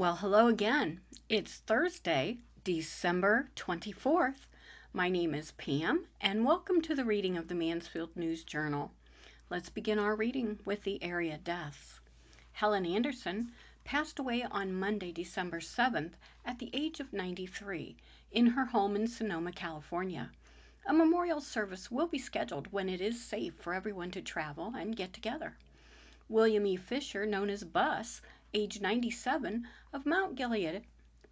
Well, hello again. It's Thursday, December 24th. My name is Pam, and welcome to the reading of the Mansfield News Journal. Let's begin our reading with the area deaths. Helen Anderson passed away on Monday, December 7th, at the age of 93, in her home in Sonoma, California. A memorial service will be scheduled when it is safe for everyone to travel and get together. William E. Fisher, known as Bus, age 97, of Mount Gilead,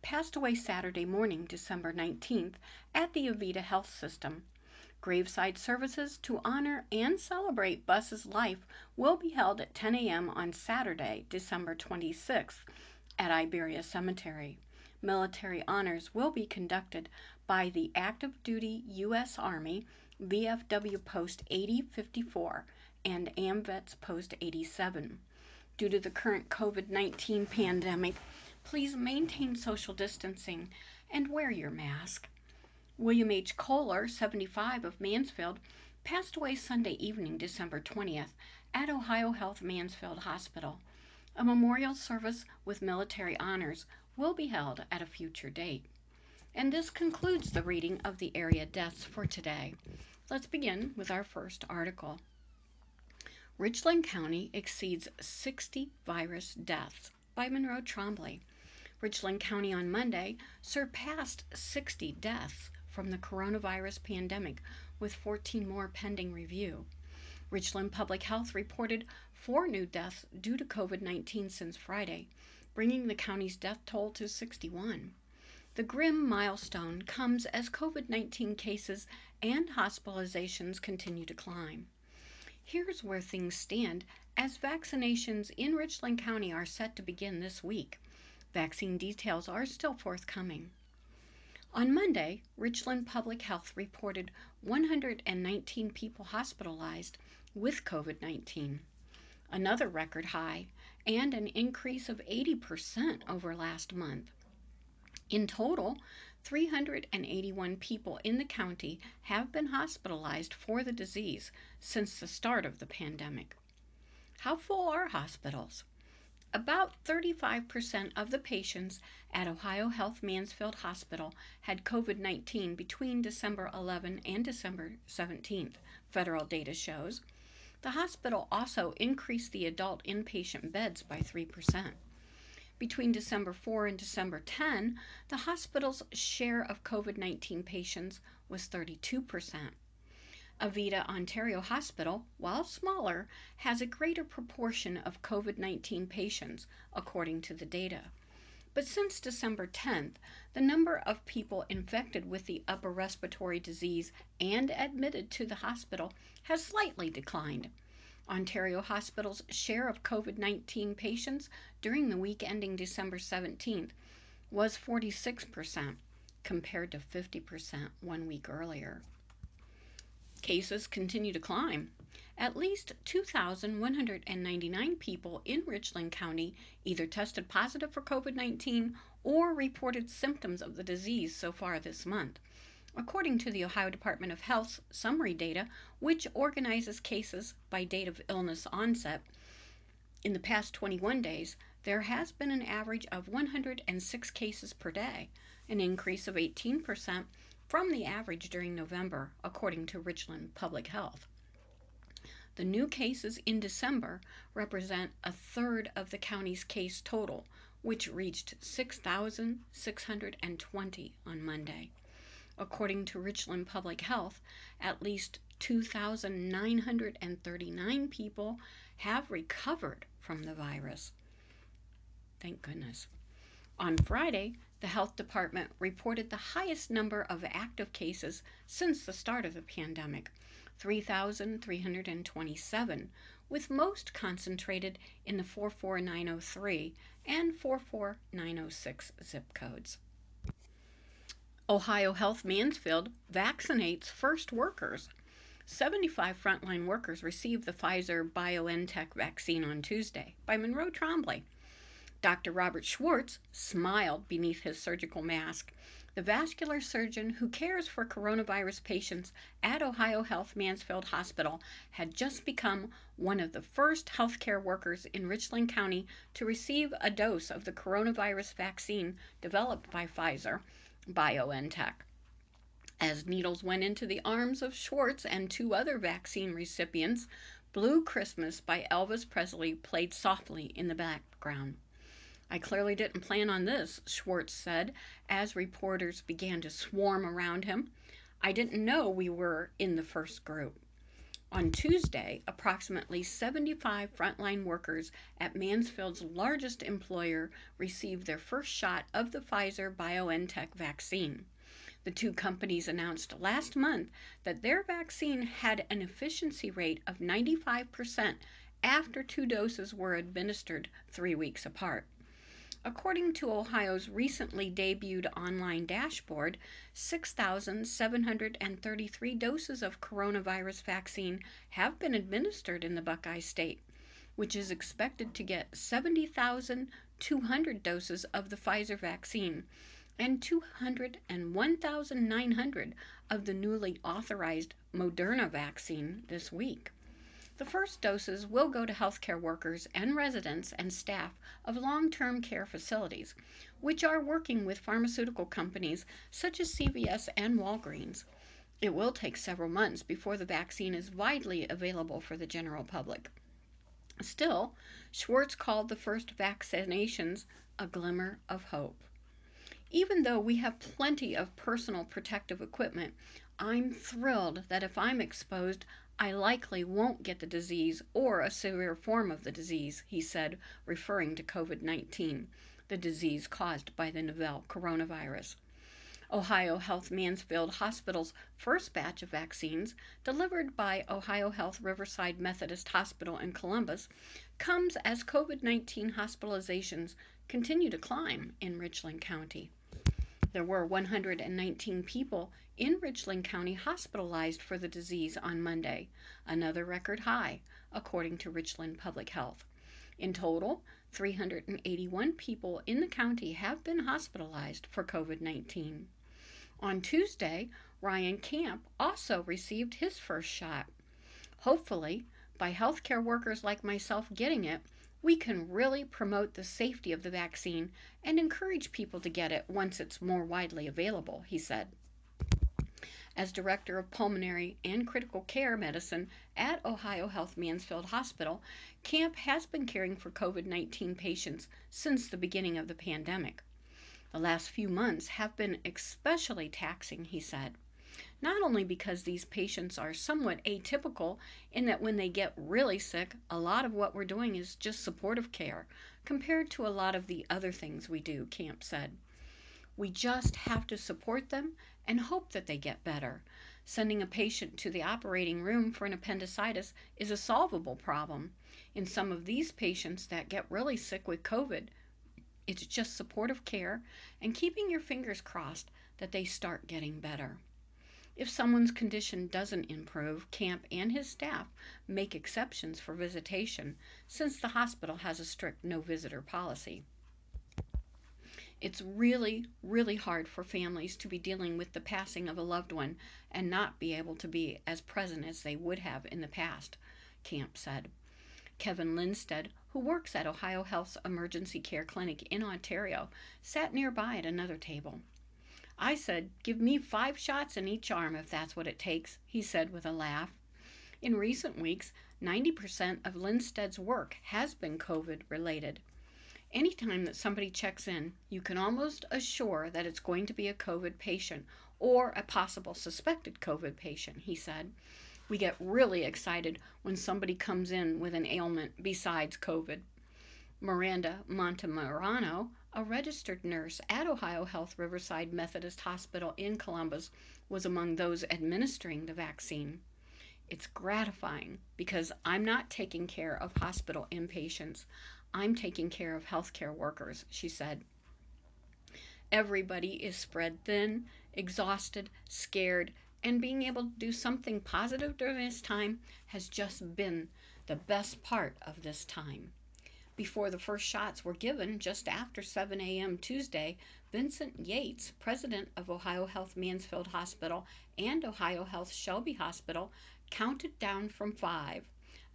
passed away Saturday morning, December 19th, at the Avita Health System. Graveside services to honor and celebrate Bus's life will be held at 10 a.m. on Saturday, December 26th, at Iberia Cemetery. Military honors will be conducted by the active duty U.S. Army VFW Post 8054 and AMVETS Post 87. Due to the current COVID-19 pandemic, please maintain social distancing and wear your mask. William H. Kohler, 75, of Mansfield, passed away Sunday evening, December 20th, at Ohio Health Mansfield Hospital. A memorial service with military honors will be held at a future date. And this concludes the reading of the area deaths for today. Let's begin with our first article. Richland County exceeds 60 virus deaths, by Monroe Trombley. Richland County on Monday surpassed 60 deaths from the coronavirus pandemic, with 14 more pending review. Richland Public Health reported 4 new deaths due to COVID-19 since Friday, bringing the county's death toll to 61. The grim milestone comes as COVID-19 cases and hospitalizations continue to climb. Here's where things stand as vaccinations in Richland County are set to begin this week. Vaccine details are still forthcoming. On Monday, Richland Public Health reported 119 people hospitalized with COVID-19, another record high, and an increase of 80% over last month. In total, 381 people in the county have been hospitalized for the disease since the start of the pandemic. How full are hospitals? About 35% of the patients at Ohio Health Mansfield Hospital had COVID-19 between December 11 and December 17th, federal data shows. The hospital also increased the adult inpatient beds by 3%. Between December 4 and December 10, the hospital's share of COVID-19 patients was 32%. Avita Ontario Hospital, while smaller, has a greater proportion of COVID-19 patients, according to the data. But since December 10th, the number of people infected with the upper respiratory disease and admitted to the hospital has slightly declined. Ontario Hospital's share of COVID-19 patients during the week ending December 17th was 46%, compared to 50% 1 week earlier. Cases continue to climb. At least 2,199 people in Richland County either tested positive for COVID-19 or reported symptoms of the disease so far this month. According to the Ohio Department of Health's summary data, which organizes cases by date of illness onset, in the past 21 days, there has been an average of 106 cases per day, an increase of 18% from the average during November, according to Richland Public Health. The new cases in December represent a third of the county's case total, which reached 6,620 on Monday. According to Richland Public Health, at least 2,939 people have recovered from the virus. Thank goodness. On Friday, the health department reported the highest number of active cases since the start of the pandemic, 3,327, with most concentrated in the 44903 and 44906 zip codes. Ohio Health Mansfield vaccinates first workers. 75 frontline workers received the Pfizer-BioNTech vaccine on Tuesday, by Monroe Trombley. Dr. Robert Schwartz smiled beneath his surgical mask. The vascular surgeon who cares for coronavirus patients at Ohio Health Mansfield Hospital had just become one of the first healthcare workers in Richland County to receive a dose of the coronavirus vaccine developed by Pfizer BioNTech. As needles went into the arms of Schwartz and two other vaccine recipients, Blue Christmas by Elvis Presley played softly in the background. I clearly didn't plan on this, Schwartz said, as reporters began to swarm around him. I didn't know we were in the first group. On Tuesday, approximately 75 frontline workers at Mansfield's largest employer received their first shot of the Pfizer BioNTech vaccine. The two companies announced last month that their vaccine had an efficiency rate of 95% after two doses were administered 3 weeks apart. According to Ohio's recently debuted online dashboard, 6,733 doses of coronavirus vaccine have been administered in the Buckeye State, which is expected to get 70,200 doses of the Pfizer vaccine and 201,900 of the newly authorized Moderna vaccine this week. The first doses will go to healthcare workers and residents and staff of long-term care facilities, which are working with pharmaceutical companies such as CVS and Walgreens. It will take several months before the vaccine is widely available for the general public. Still, Schwartz called the first vaccinations a glimmer of hope. Even though we have plenty of personal protective equipment, I'm thrilled that if I'm exposed, I likely won't get the disease or a severe form of the disease, he said, referring to COVID-19, the disease caused by the novel coronavirus. Ohio Health Mansfield Hospital's first batch of vaccines, delivered by Ohio Health Riverside Methodist Hospital in Columbus, comes as COVID-19 hospitalizations continue to climb in Richland County. There were 119 people in Richland County hospitalized for the disease on Monday, another record high, according to Richland Public Health. In total, 381 people in the county have been hospitalized for COVID-19. On Tuesday, Ryan Camp also received his first shot. Hopefully, by healthcare workers like myself getting it, we can really promote the safety of the vaccine and encourage people to get it once it's more widely available, he said. As Director of Pulmonary and Critical Care Medicine at Ohio Health Mansfield Hospital, Camp has been caring for COVID-19 patients since the beginning of the pandemic. The last few months have been especially taxing, he said. Not only because these patients are somewhat atypical in that when they get really sick, a lot of what we're doing is just supportive care compared to a lot of the other things we do, Camp said. We just have to support them and hope that they get better. Sending a patient to the operating room for an appendicitis is a solvable problem. In some of these patients that get really sick with COVID, it's just supportive care and keeping your fingers crossed that they start getting better. If someone's condition doesn't improve, Camp and his staff make exceptions for visitation, since the hospital has a strict no-visitor policy. It's really, really hard for families to be dealing with the passing of a loved one and not be able to be as present as they would have in the past, Camp said. Kevin Lindstead, who works at Ohio Health's Emergency Care Clinic in Ontario, sat nearby at another table. I said, "Give me 5 shots in each arm if that's what it takes," he said with a laugh. In recent weeks, 90% of Lindstead's work has been COVID related. Anytime that somebody checks in, you can almost assure that it's going to be a COVID patient or a possible suspected COVID patient, he said. We get really excited when somebody comes in with an ailment besides COVID. Miranda Montemarano, a registered nurse at Ohio Health Riverside Methodist Hospital in Columbus, was among those administering the vaccine. It's gratifying because I'm not taking care of hospital inpatients. I'm taking care of healthcare workers, she said. Everybody is spread thin, exhausted, scared, and being able to do something positive during this time has just been the best part of this time. Before the first shots were given, just after 7 a.m. Tuesday, Vincent Yates, president of Ohio Health Mansfield Hospital and Ohio Health Shelby Hospital, counted down from 5.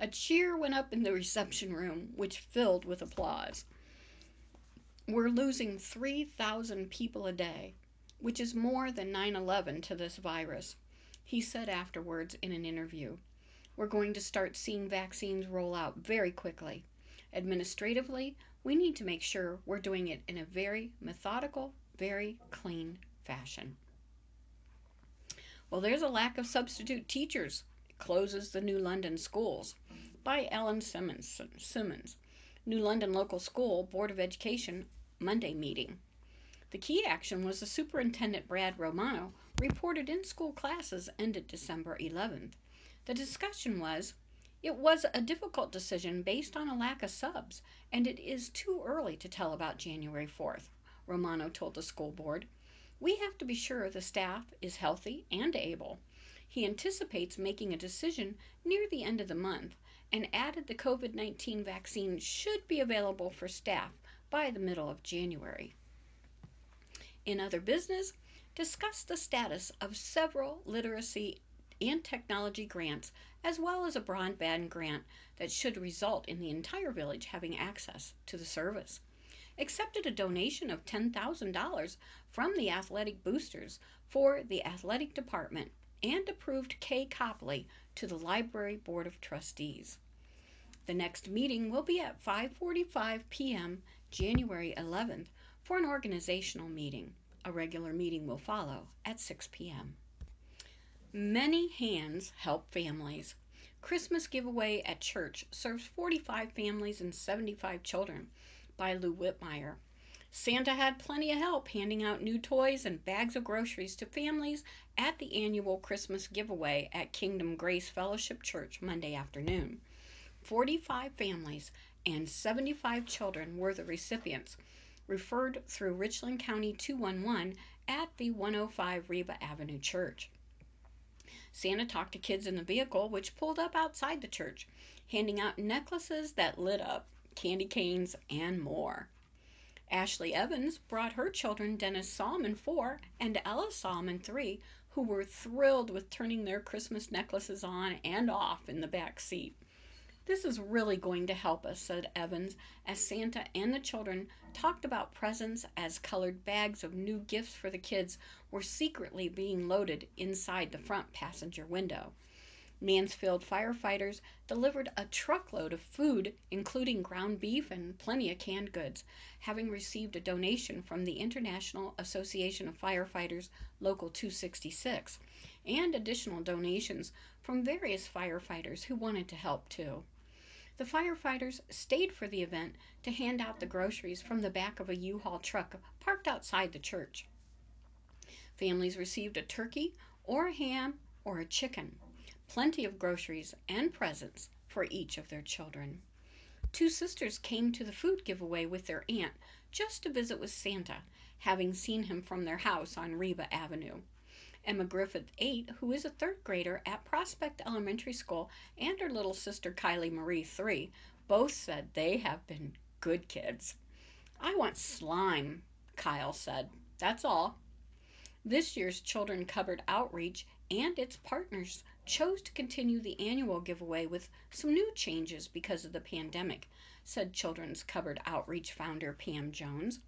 A cheer went up in the reception room, which filled with applause. We're losing 3,000 people a day, which is more than 9/11 to this virus, he said afterwards in an interview. We're going to start seeing vaccines roll out very quickly. Administratively, we need to make sure we're doing it in a very methodical, very clean fashion. Well, there's a lack of substitute teachers. It closes the New London schools. By Ellen Simmons. New London Local School Board of Education Monday meeting. The key action was the superintendent, Brad Romano, reported in-school classes ended December 11th. The discussion was, it was a difficult decision based on a lack of subs, and it is too early to tell about January 4th, Romano told the school board. We have to be sure the staff is healthy and able. He anticipates making a decision near the end of the month and added the COVID-19 vaccine should be available for staff by the middle of January. In other business, discussed the status of several literacy and technology grants, as well as a broadband grant that should result in the entire village having access to the service. Accepted a donation of $10,000 from the athletic boosters for the athletic department and approved Kay Copley to the library board of trustees. The next meeting will be at 5:45 p.m. January 11th for an organizational meeting. A regular meeting will follow at 6 p.m. Many hands help families. Christmas giveaway at church serves 45 families and 75 children by Lou Whitmire. Santa had plenty of help handing out new toys and bags of groceries to families at the annual Christmas giveaway at Kingdom Grace Fellowship Church Monday afternoon. 45 families and 75 children were the recipients, referred through Richland County 211 at the 105 Reba Avenue Church. Santa talked to kids in the vehicle, which pulled up outside the church, handing out necklaces that lit up, candy canes, and more. Ashley Evans brought her children Dennis Salmon 4 and Ella Salmon 3, who were thrilled with turning their Christmas necklaces on and off in the back seat. This is really going to help us, said Evans, as Santa and the children talked about presents as colored bags of new gifts for the kids were secretly being loaded inside the front passenger window. Mansfield firefighters delivered a truckload of food, including ground beef and plenty of canned goods, having received a donation from the International Association of Firefighters Local 266, and additional donations from various firefighters who wanted to help too. The firefighters stayed for the event to hand out the groceries from the back of a U-Haul truck parked outside the church. Families received a turkey or a ham or a chicken, plenty of groceries and presents for each of their children. Two sisters came to the food giveaway with their aunt just to visit with Santa, having seen him from their house on Reba Avenue. Emma Griffith, 8, who is a third grader at Prospect Elementary School, and her little sister Kylie Marie, 3, both said they have been good kids. I want slime, Kyle said. That's all. This year's Children Cupboard Outreach and its partners chose to continue the annual giveaway with some new changes because of the pandemic, said Children's Cupboard Outreach founder Pam Jones.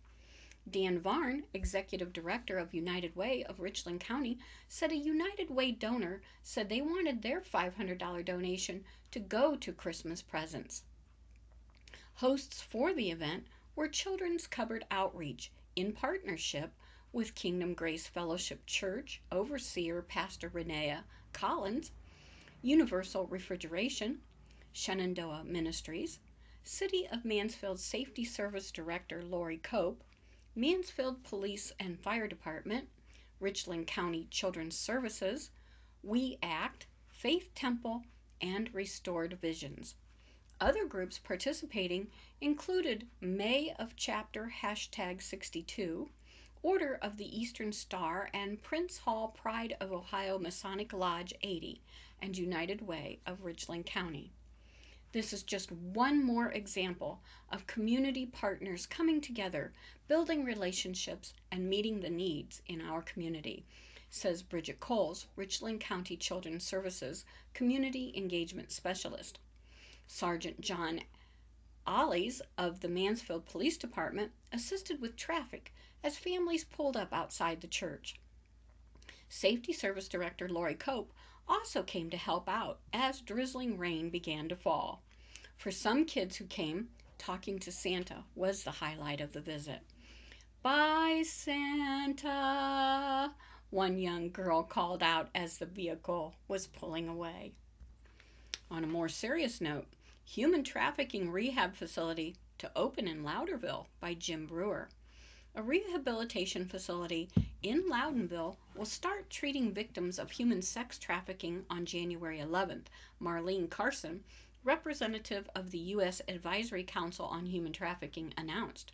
Dan Varn, executive director of United Way of Richland County, said a United Way donor said they wanted their $500 donation to go to Christmas presents. Hosts for the event were Children's Cupboard Outreach in partnership with Kingdom Grace Fellowship Church overseer Pastor Renea Collins, Universal Refrigeration, Shenandoah Ministries, City of Mansfield Safety Service Director Lori Cope, Mansfield Police and Fire Department, Richland County Children's Services, We Act, Faith Temple, and Restored Visions. Other groups participating included May of Chapter #62, Order of the Eastern Star, and Prince Hall Pride of Ohio Masonic Lodge 80, and United Way of Richland County. This is just one more example of community partners coming together, building relationships, and meeting the needs in our community, says Bridget Coles, Richland County Children's Services Community Engagement Specialist. Sergeant John Ollies of the Mansfield Police Department assisted with traffic as families pulled up outside the church. Safety Service Director Lori Cope also came to help out as drizzling rain began to fall. For some kids who came, talking to Santa was the highlight of the visit. "Bye, Santa," one young girl called out as the vehicle was pulling away. On a more serious note, human trafficking rehab facility to open in Louderville by Jim Brewer. A rehabilitation facility in Loudonville will start treating victims of human sex trafficking on January 11th, Marlene Carson, representative of the U.S. Advisory Council on Human Trafficking, announced.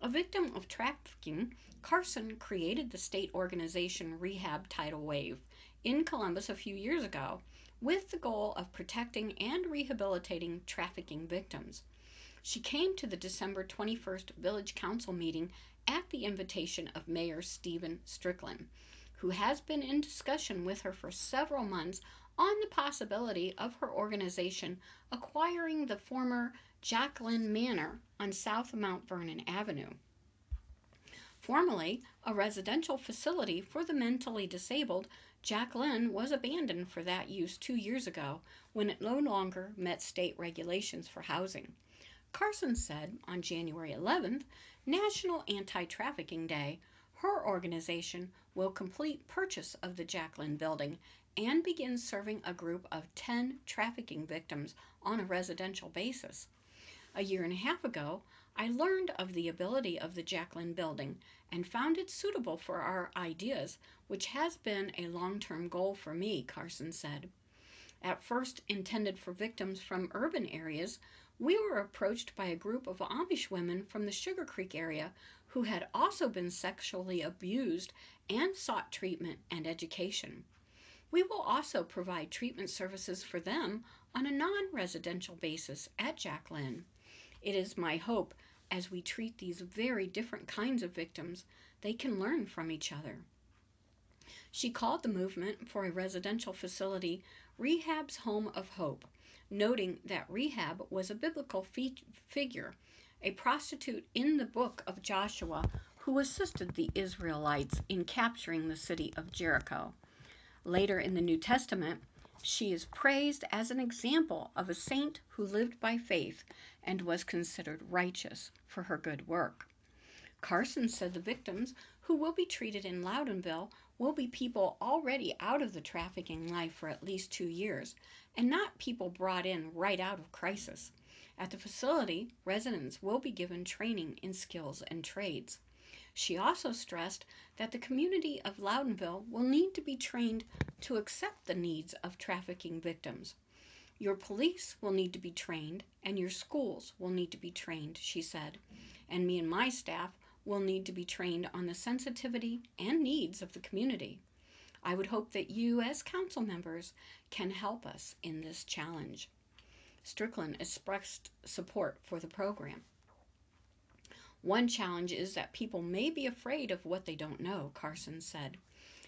A victim of trafficking, Carson created the state organization Rehab Tidal Wave in Columbus a few years ago with the goal of protecting and rehabilitating trafficking victims. She came to the December 21st Village Council meeting at the invitation of Mayor Stephen Strickland, who has been in discussion with her for several months on the possibility of her organization acquiring the former Jacqueline Manor on South Mount Vernon Avenue. Formerly a residential facility for the mentally disabled, Jacqueline was abandoned for that use 2 years ago when it no longer met state regulations for housing. Carson said on January 11th, National Anti-Trafficking Day, her organization will complete purchase of the Jacqueline building and begin serving a group of 10 trafficking victims on a residential basis. A year and a half ago, I learned of the ability of the Jacqueline building and found it suitable for our ideas, which has been a long-term goal for me, Carson said. At first intended for victims from urban areas, we were approached by a group of Amish women from the Sugar Creek area who had also been sexually abused and sought treatment and education. We will also provide treatment services for them on a non-residential basis at Jacqueline. It is my hope as we treat these very different kinds of victims, they can learn from each other. She called the movement for a residential facility Rehab's Home of Hope, noting that Rehab was a biblical figure, a prostitute in the book of Joshua who assisted the Israelites in capturing the city of Jericho. Later in the New Testament, she is praised as an example of a saint who lived by faith and was considered righteous for her good work. Carson said the victims who will be treated in Loudonville will be people already out of the trafficking life for at least 2 years, and not people brought in right out of crisis. At the facility, residents will be given training in skills and trades. She also stressed that the community of Loudonville will need to be trained to accept the needs of trafficking victims. Your police will need to be trained, and your schools will need to be trained, she said, and me and my staff will need to be trained on the sensitivity and needs of the community. I would hope that you, as council members, can help us in this challenge. Strickland expressed support for the program. One challenge is that people may be afraid of what they don't know, Carson said.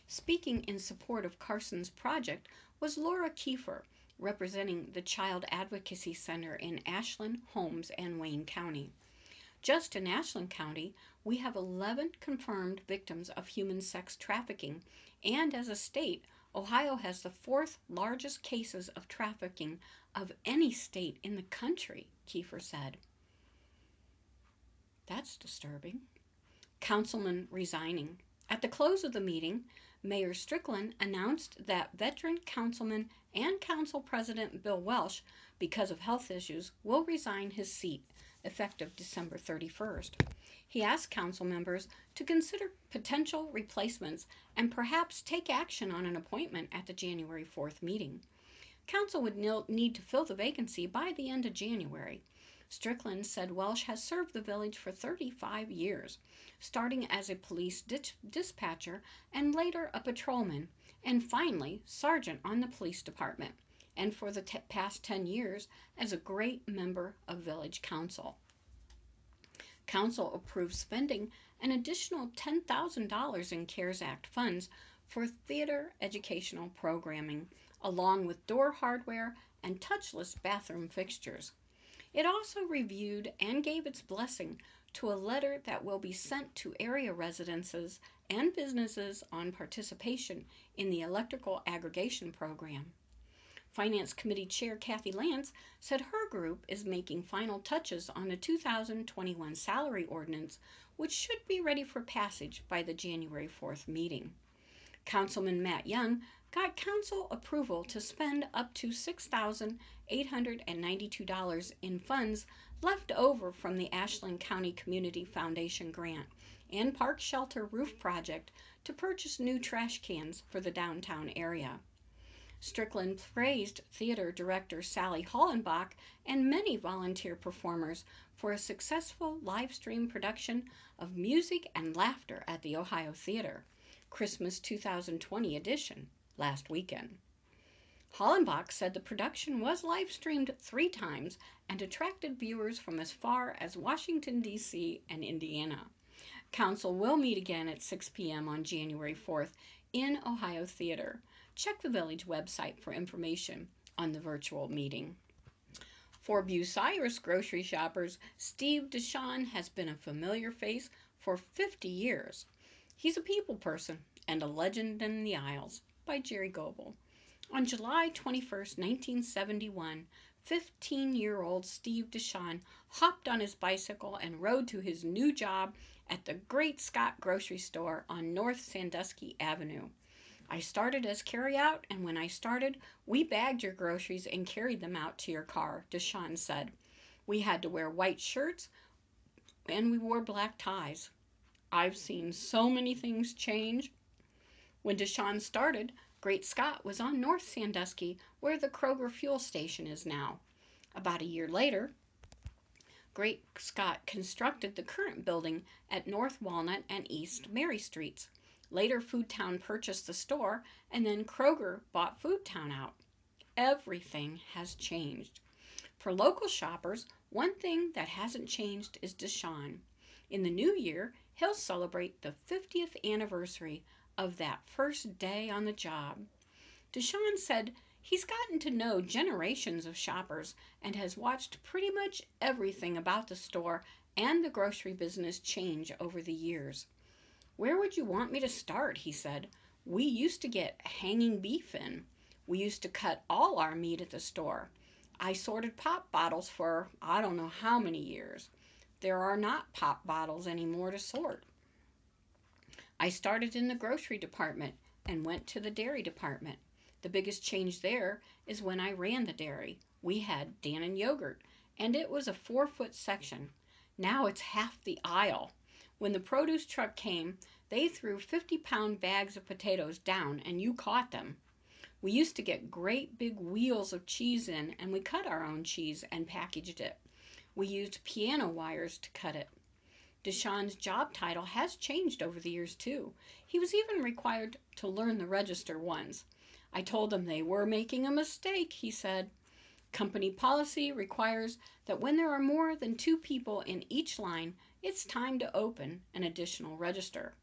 Speaking in support of Carson's project was Laura Kiefer, representing the Child Advocacy Center in Ashland, Holmes, and Wayne County. Just in Ashland County, we have 11 confirmed victims of human sex trafficking, and as a state, Ohio has the 4th largest cases of trafficking of any state in the country, Kiefer said. That's disturbing. Councilman resigning. At the close of the meeting, Mayor Strickland announced that veteran councilman and council president Bill Welsh, because of health issues, will resign his seat effective December 31st. He asked council members to consider potential replacements and perhaps take action on an appointment at the January 4th meeting. Council would need to fill the vacancy by the end of January. Strickland said Welsh has served the village for 35 years, starting as a police dispatcher and later a patrolman, and finally sergeant on the police department. and for the past 10 years as a great member of Village Council. Council approved spending an additional $10,000 in CARES Act funds for theater educational programming, along with door hardware and touchless bathroom fixtures. It also reviewed and gave its blessing to a letter that will be sent to area residences and businesses on participation in the electrical aggregation program. Finance Committee Chair Kathy Lance said her group is making final touches on the 2021 salary ordinance, which should be ready for passage by the January 4th meeting. Councilman Matt Young got council approval to spend up to $6,892 in funds left over from the Ashland County Community Foundation grant and Park Shelter Roof Project to purchase new trash cans for the downtown area. Strickland praised theater director Sally Hollenbach and many volunteer performers for a successful live stream production of Music and Laughter at the Ohio Theater, Christmas 2020 edition, last weekend. Hollenbach said the production was live streamed 3 times and attracted viewers from as far as Washington, D.C. and Indiana. Council will meet again at 6 p.m. on January 4th in Ohio Theater. Check the Village website for information on the virtual meeting. For Bucyrus grocery shoppers, Steve DeShawn has been a familiar face for 50 years. He's a people person and a legend in the aisles, by Jerry Goebel. On July 21, 1971, 15-year-old Steve DeShawn hopped on his bicycle and rode to his new job at the Great Scott grocery store on North Sandusky Avenue. I started as carryout, and when I started, we bagged your groceries and carried them out to your car, DeShawn said. We had to wear white shirts, and we wore black ties. I've seen so many things change. When DeShawn started, Great Scott was on North Sandusky, where the Kroger fuel station is now. About a year later, Great Scott constructed the current building at North Walnut and East Mary Streets. Later, Foodtown purchased the store, and then Kroger bought Foodtown out. Everything has changed. For local shoppers, one thing that hasn't changed is DeShawn. In the new year, he'll celebrate the 50th anniversary of that first day on the job. DeShawn said he's gotten to know generations of shoppers and has watched pretty much everything about the store and the grocery business change over the years. Where would you want me to start? He said. We used to get hanging beef in. We used to cut all our meat at the store. I sorted pop bottles for I don't know how many years. There are not pop bottles anymore to sort. I started in the grocery department and went to the dairy department. The biggest change there is when I ran the dairy. We had Dannon yogurt, and it was a 4-foot section. Now it's half the aisle. When the produce truck came, they threw 50-pound bags of potatoes down, and you caught them. We used to get great big wheels of cheese in, and we cut our own cheese and packaged it. We used piano wires to cut it. DeShawn's job title has changed over the years, too. He was even required to learn the register once. I told them they were making a mistake, he said. Company policy requires that when there are more than 2 people in each line, it's time to open an additional register.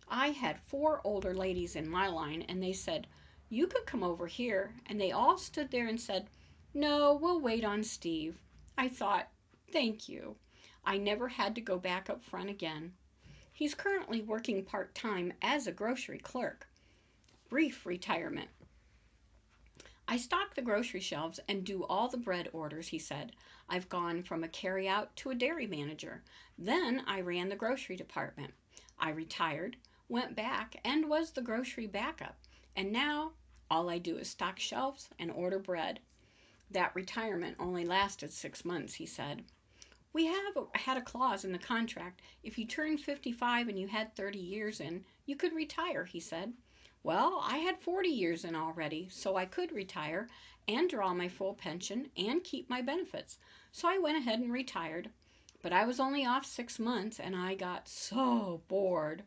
I had 4 older ladies in my line, and they said, "You could come over here," and they all stood there and said, "No, we'll wait on Steve." I thought, thank you. I never had to go back up front again. He's currently working part-time as a grocery clerk. Brief retirement. I stock the grocery shelves and do all the bread orders, he said. I've gone from a carryout to a dairy manager. Then I ran the grocery department. I retired, went back, and was the grocery backup. And now all I do is stock shelves and order bread. That retirement only lasted 6 months, he said. We had a clause in the contract. If you turned 55 and you had 30 years in, you could retire, he said. Well, I had 40 years in already, so I could retire and draw my full pension and keep my benefits. So I went ahead and retired. But I was only off 6 months, and I got so bored.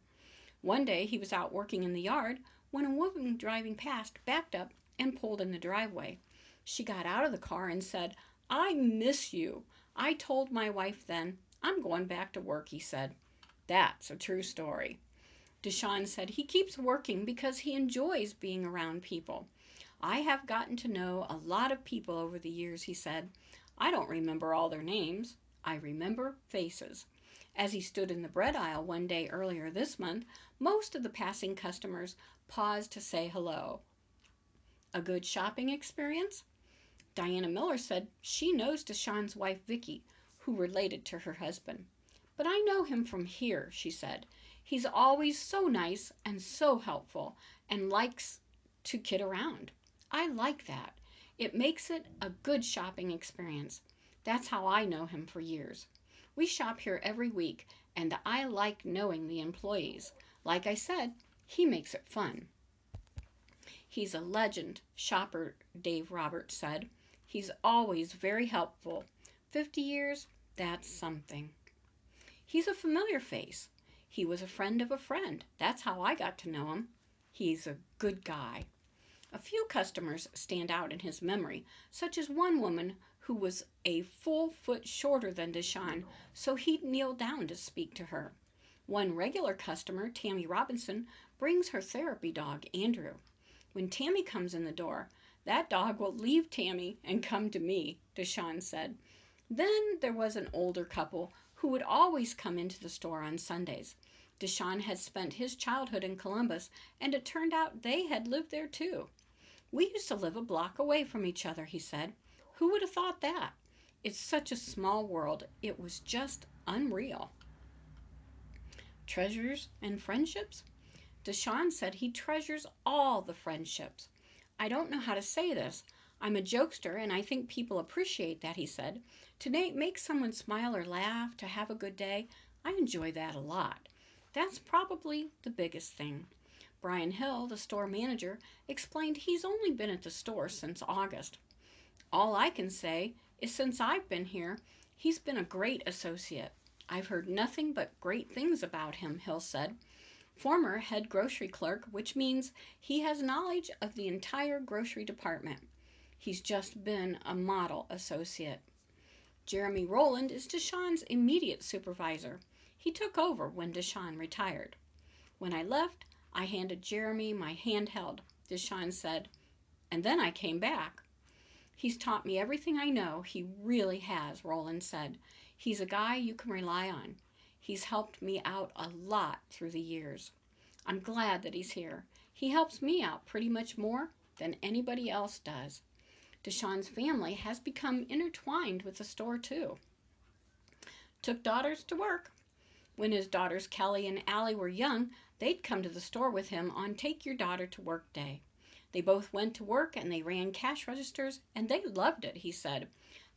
One day he was out working in the yard when a woman driving past backed up and pulled in the driveway. She got out of the car and said, "I miss you. I told my wife then, I'm going back to work," he said. That's a true story. Deshawn said he keeps working because he enjoys being around people. "I have gotten to know a lot of people over the years," he said. "I don't remember all their names. I remember faces." As he stood in the bread aisle one day earlier this month, most of the passing customers paused to say hello. A good shopping experience? Diana Miller said she knows Deshawn's wife Vicki, who related to her husband. "But I know him from here," she said. "He's always so nice and so helpful and likes to kid around. I like that. It makes it a good shopping experience. That's how I know him for years. We shop here every week, and I like knowing the employees. Like I said, he makes it fun." "He's a legend," shopper Dave Roberts said. "He's always very helpful. 50 years, that's something." "He's a familiar face. He was a friend of a friend. That's how I got to know him. He's a good guy." A few customers stand out in his memory, such as one woman who was a full foot shorter than Deshawn, so he kneeled down to speak to her. One regular customer, Tammy Robinson, brings her therapy dog, Andrew. "When Tammy comes in the door, that dog will leave Tammy and come to me," Deshawn said. Then there was an older couple who would always come into the store on Sundays. Deshawn had spent his childhood in Columbus, and it turned out they had lived there too. "We used to live a block away from each other," he said. "Who would have thought that? It's such a small world. It was just unreal." Treasures and friendships? Deshawn said he treasures all the friendships. "I don't know how to say this. I'm a jokester, and I think people appreciate that," he said. "To make someone smile or laugh, to have a good day, I enjoy that a lot. That's probably the biggest thing." Brian Hill, the store manager, explained he's only been at the store since August. "All I can say is since I've been here, he's been a great associate. I've heard nothing but great things about him," Hill said. "Former head grocery clerk, which means he has knowledge of the entire grocery department. He's just been a model associate." Jeremy Rowland is Deshawn's immediate supervisor. He took over when Deshawn retired. "When I left, I handed Jeremy my handheld," Deshawn said, "and then I came back." "He's taught me everything I know, he really has," Rowland said. "He's a guy you can rely on. He's helped me out a lot through the years. I'm glad that he's here. He helps me out pretty much more than anybody else does." Deshawn's family has become intertwined with the store too. Took daughters to work. When his daughters Kelly and Allie were young, they'd come to the store with him on Take Your Daughter to Work Day. They both went to work and they ran cash registers, and they loved it, he said.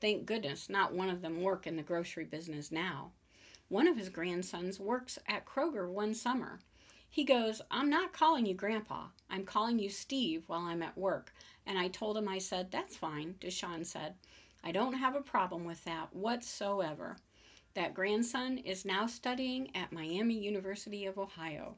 Thank goodness not one of them work in the grocery business now. One of his grandsons works at Kroger one summer. He goes, "I'm not calling you Grandpa. I'm calling you Steve while I'm at work." And I told him, I said, "That's fine," Deshawn said. "I don't have a problem with that whatsoever." That grandson is now studying at Miami University of Ohio.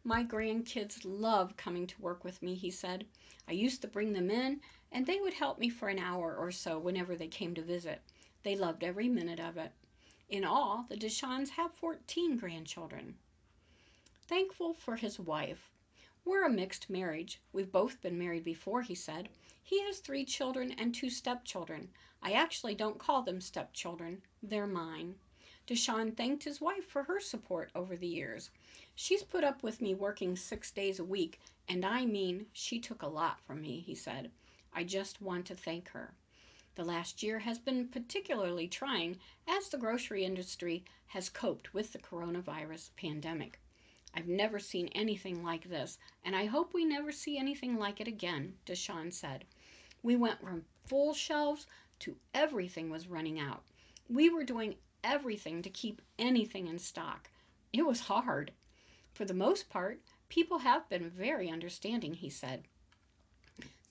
"My grandkids love coming to work with me," he said. "I used to bring them in, and they would help me for an hour or so whenever they came to visit. They loved every minute of it." In all, the Deshawns have 14 grandchildren. Thankful for his wife. "We're a mixed marriage. We've both been married before," he said. "He has 3 children and 2 stepchildren. I actually don't call them stepchildren. They're mine." Deshawn thanked his wife for her support over the years. "She's put up with me working 6 days a week, and I mean, she took a lot from me," he said. "I just want to thank her." The last year has been particularly trying as the grocery industry has coped with the coronavirus pandemic. "I've never seen anything like this, and I hope we never see anything like it again," Deshawn said. "We went from full shelves to everything was running out. We were doing everything to keep anything in stock. It was hard. For the most part, people have been very understanding," he said.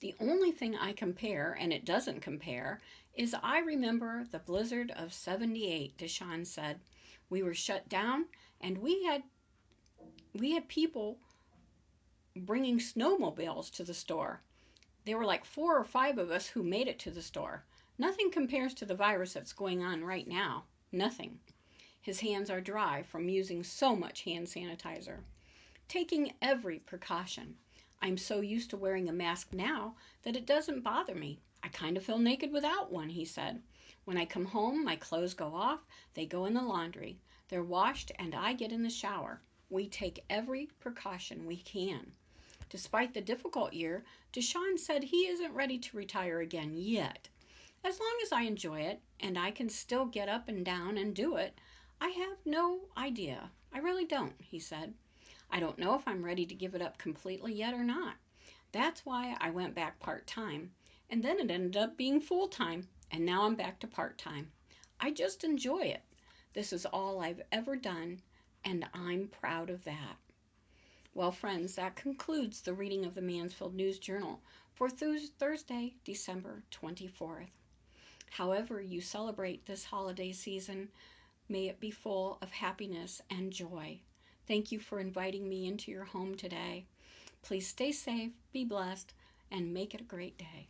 "The only thing I compare, and it doesn't compare, is I remember the blizzard of '78, Deshawn said. "We were shut down, and we had people bringing snowmobiles to the store. There were like 4 or 5 of us who made it to the store. Nothing compares to the virus that's going on right now. Nothing. His hands are dry from using so much hand sanitizer. Taking every precaution. I'm so used to wearing a mask now that it doesn't bother me. I kind of feel naked without one, he said. When I come home, my clothes go off, they go in the laundry. They're washed and I get in the shower. We take every precaution we can. Despite the difficult year, Deshaun said he isn't ready to retire again yet. As long as I enjoy it and I can still get up and down and do it, I have no idea. I really don't, he said. I don't know if I'm ready to give it up completely yet or not. That's why I went back part-time, and then it ended up being full-time, and now I'm back to part-time. I just enjoy it. This is all I've ever done, and I'm proud of that. Well, friends, that concludes the reading of the Mansfield News Journal for Thursday, December 24th. However you celebrate this holiday season, may it be full of happiness and joy. Thank you for inviting me into your home today. Please stay safe, be blessed, and make it a great day.